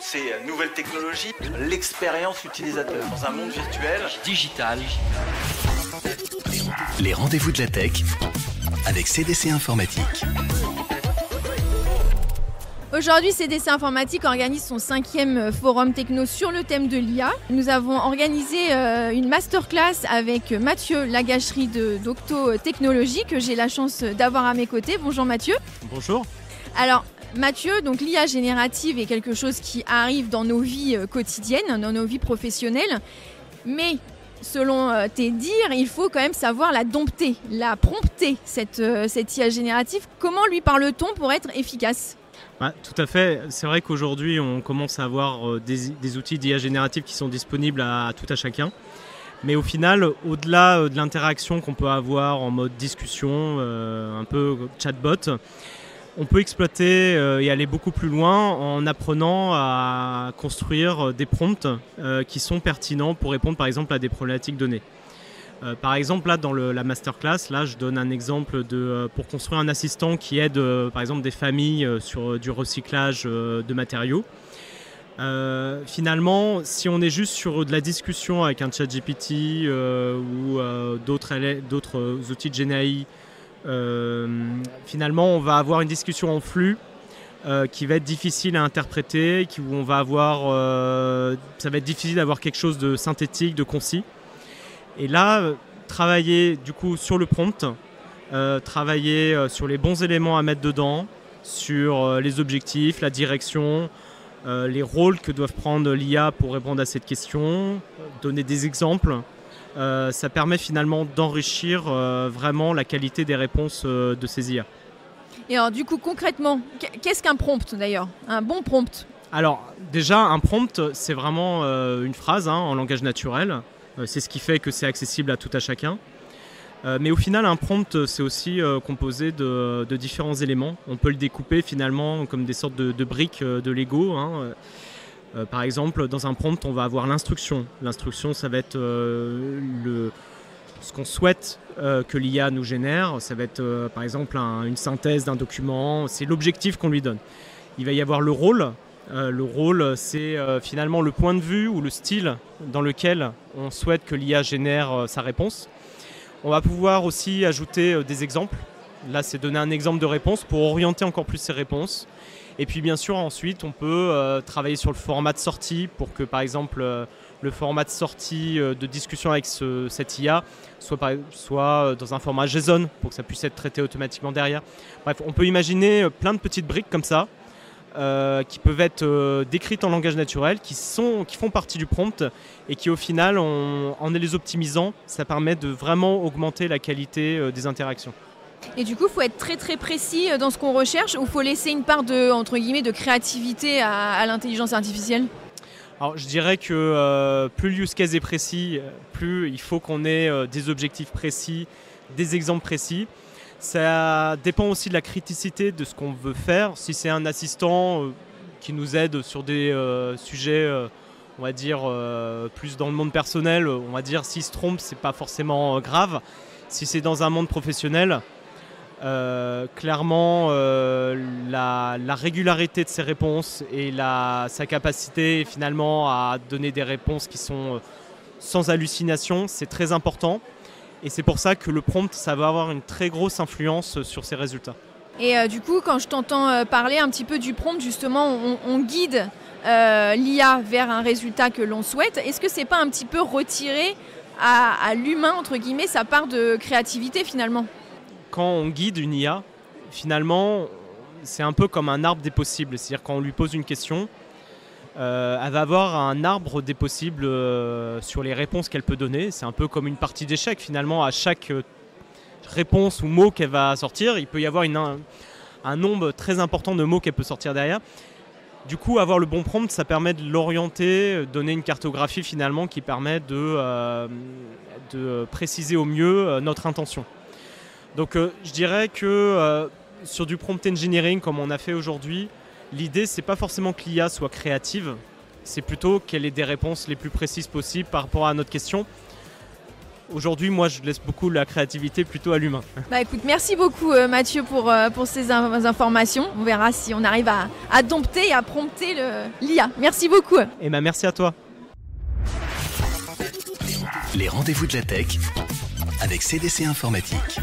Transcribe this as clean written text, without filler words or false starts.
ces nouvelles technologies, l'expérience utilisateur dans un monde virtuel, digital. Les rendez-vous de la tech avec CDC Informatique. Aujourd'hui, CDC Informatique organise son 5e forum techno sur le thème de l'IA. Nous avons organisé une masterclass avec Mathieu Lagacherie de Docto Technologies que j'ai la chance d'avoir à mes côtés. Bonjour Mathieu. Bonjour. Alors Mathieu, donc l'IA générative est quelque chose qui arrive dans nos vies quotidiennes, dans nos vies professionnelles. Mais selon tes dires, il faut quand même savoir la dompter, la prompter, cette IA générative. Comment lui parle-t-on pour être efficace ? Tout à fait. C'est vrai qu'aujourd'hui, on commence à avoir des outils d'IA générative qui sont disponibles à tout à chacun. Mais au final, au-delà de l'interaction qu'on peut avoir en mode discussion, un peu chatbot, on peut exploiter et aller beaucoup plus loin en apprenant à construire des prompts qui sont pertinents pour répondre par exemple à des problématiques données. Par exemple, là, dans la masterclass, là, je donne un exemple pour construire un assistant qui aide, par exemple, des familles sur du recyclage de matériaux. Finalement, si on est juste sur de la discussion avec un ChatGPT ou d'autres outils de GenAI, finalement, on va avoir une discussion en flux qui va être difficile à interpréter, où on va avoir, ça va être difficile d'avoir quelque chose de synthétique, de concis. Et là, travailler du coup sur le prompt, travailler sur les bons éléments à mettre dedans, sur les objectifs, la direction, les rôles que doivent prendre l'IA pour répondre à cette question, donner des exemples, ça permet finalement d'enrichir vraiment la qualité des réponses de ces IA. Et alors du coup concrètement, qu'est-ce qu'un prompt d'ailleurs ? Un bon prompt ? Alors déjà, un prompt, c'est vraiment une phrase en langage naturel. C'est ce qui fait que c'est accessible à tout à chacun. Mais au final, un prompt, c'est aussi composé de différents éléments. On peut le découper finalement comme des sortes de briques de Lego. Par exemple, dans un prompt, on va avoir l'instruction. L'instruction, ça va être ce qu'on souhaite que l'IA nous génère. Ça va être par exemple une synthèse d'un document. C'est l'objectif qu'on lui donne. Il va y avoir le rôle. Le rôle, c'est finalement le point de vue ou le style dans lequel on souhaite que l'IA génère sa réponse. On va pouvoir aussi ajouter des exemples. Là, c'est donner un exemple de réponse pour orienter encore plus ses réponses. Et puis, bien sûr, ensuite, on peut travailler sur le format de sortie pour que, par exemple, le format de sortie de discussion avec cette IA soit dans un format JSON pour que ça puisse être traité automatiquement derrière. Bref, on peut imaginer plein de petites briques comme ça. Qui peuvent être décrites en langage naturel, qui font partie du prompt et qui au final, en les optimisant, ça permet de vraiment augmenter la qualité des interactions. Et du coup, il faut être très très précis dans ce qu'on recherche ou il faut laisser une part entre guillemets, de créativité à l'intelligence artificielle ? Alors je dirais que plus le use case est précis, plus il faut qu'on ait des objectifs précis, des exemples précis. Ça dépend aussi de la criticité de ce qu'on veut faire. Si c'est un assistant qui nous aide sur des sujets, on va dire, plus dans le monde personnel, on va dire s'il se trompe, c'est pas forcément grave. Si c'est dans un monde professionnel, clairement, la régularité de ses réponses et sa capacité finalement à donner des réponses qui sont sans hallucination, c'est très important. Et c'est pour ça que le prompt, ça va avoir une très grosse influence sur ses résultats. Et du coup, quand je t'entends parler un petit peu du prompt, justement, on guide l'IA vers un résultat que l'on souhaite. Est-ce que c'est pas un petit peu retirer à l'humain, entre guillemets, sa part de créativité finalement ? Quand on guide une IA, finalement, c'est un peu comme un arbre des possibles. C'est-à-dire quand on lui pose une question, elle va avoir un arbre des possibles sur les réponses qu'elle peut donner. C'est un peu comme une partie d'échecs finalement. À chaque réponse ou mot qu'elle va sortir, il peut y avoir un nombre très important de mots qu'elle peut sortir derrière. Du coup, avoir le bon prompt, ça permet de l'orienter, donner une cartographie finalement qui permet de préciser au mieux notre intention. Donc je dirais que sur du prompt engineering comme on a fait aujourd'hui, l'idée, c'est pas forcément que l'IA soit créative, c'est plutôt qu'elle ait des réponses les plus précises possibles par rapport à notre question. Aujourd'hui, moi, je laisse beaucoup la créativité plutôt à l'humain. Bah écoute, merci beaucoup Mathieu pour ces informations. On verra si on arrive à dompter et à prompter l'IA. Merci beaucoup. Et merci à toi. Les rendez-vous de la tech avec CDC Informatique.